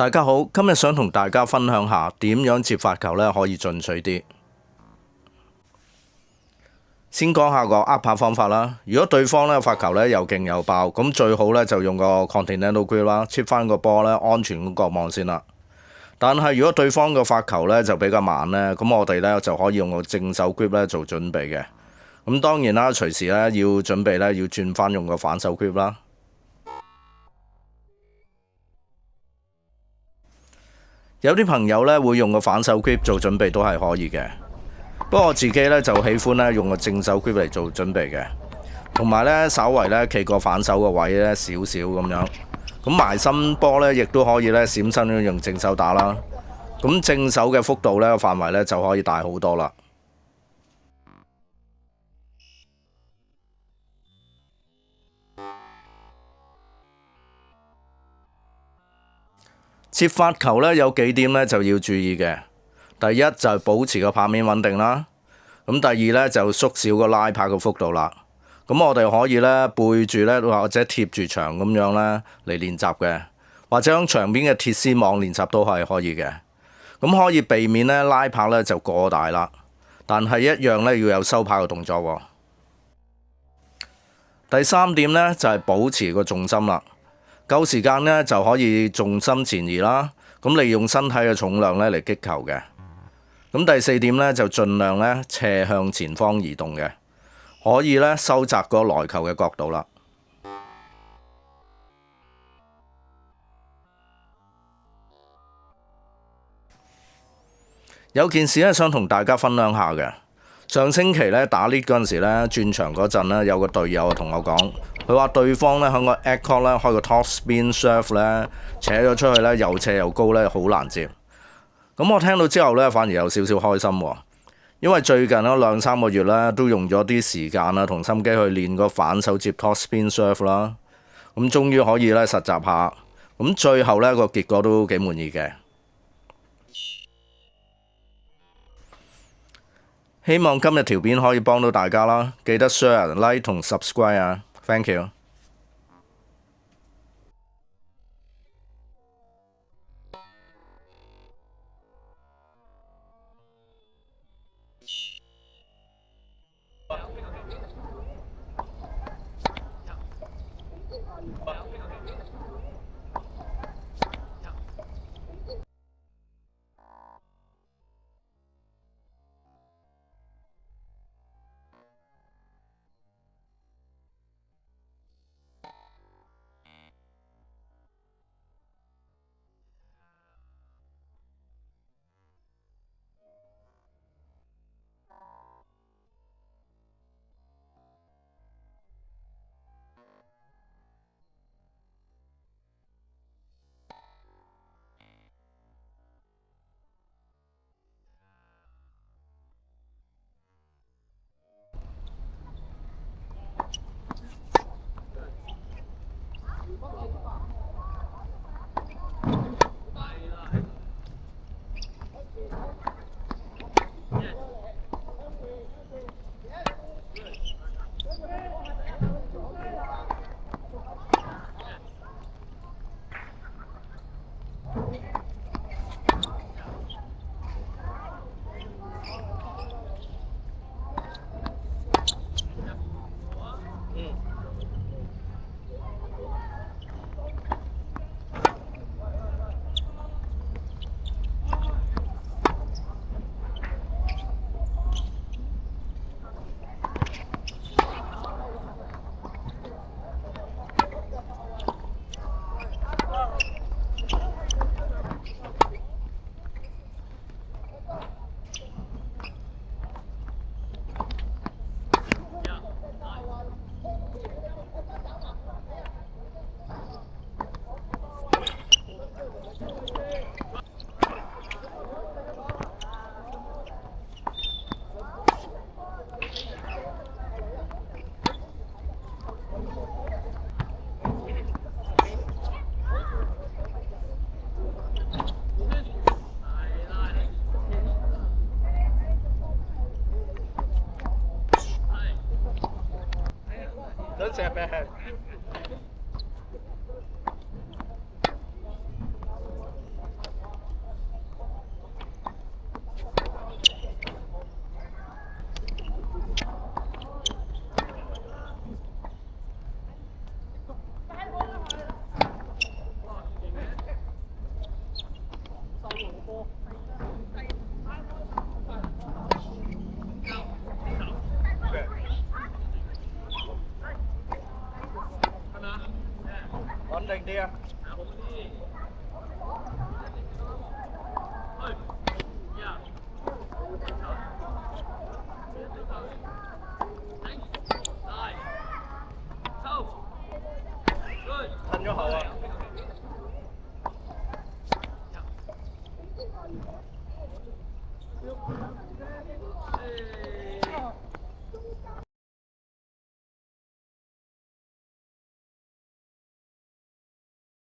大家好，今日想同大家分享下點樣接發球咧可以進取啲。先講下個握拍方法啦。如果對方咧發球咧又勁又爆，咁最好咧就用個 Continental Grip 啦，切翻個波咧安全咁過網先啦。但係如果對方個發球咧就比較慢咧，咁我哋咧就可以用個正手 Grip 咧做準備嘅。咁當然啦，隨時咧要準備咧要轉翻用個反手 Grip 啦。有啲朋友咧會用個反手 grip 做準備都係可以嘅，不過我自己咧就喜歡咧用個正手 grip 嚟做準備嘅，同埋咧稍為咧企個反手個位咧少少咁樣，咁埋心波咧亦都可以咧閃身用正手打啦，咁正手嘅幅度咧範圍咧就可以大好多啦。接發球咧有幾點咧就要注意嘅。第一就係保持個拍面穩定啦。咁第二咧就縮小個拉拍嘅幅度啦。咁我哋可以咧背住咧或者貼住牆咁樣咧嚟練習嘅，或者喺牆邊嘅鐵絲網練習都係可以嘅。咁可以避免咧拉拍咧就過大啦，但係一樣咧要有收拍嘅動作喎。第三點咧就係保持個重心啦。夠時間咧就可以重心前移啦，咁利用身體嘅重量咧嚟擊球嘅。咁第四點咧就盡量咧斜向前方移動嘅，可以咧收窄個來球嘅角度啦。有件事咧想同大家分享下嘅。上星期咧打 lead 嗰陣時咧轉場嗰陣咧有個隊友同我講，佢話對方咧喺個 egg court 咧開個 top spin serve 咧扯咗出去咧又斜又高咧好難接。咁我聽到之後咧反而有少少開心喎，因為最近嗰2-3個月咧都用咗啲時間啦同心機去練個反手接 top spin serve 啦，咁終於可以咧實習下，咁最後咧個結果都幾滿意嘅。希望今日條片可以幫到大家啦，記得 share、like 同 subscribe 啊 ，thank you。Don't say a bad head. See ya.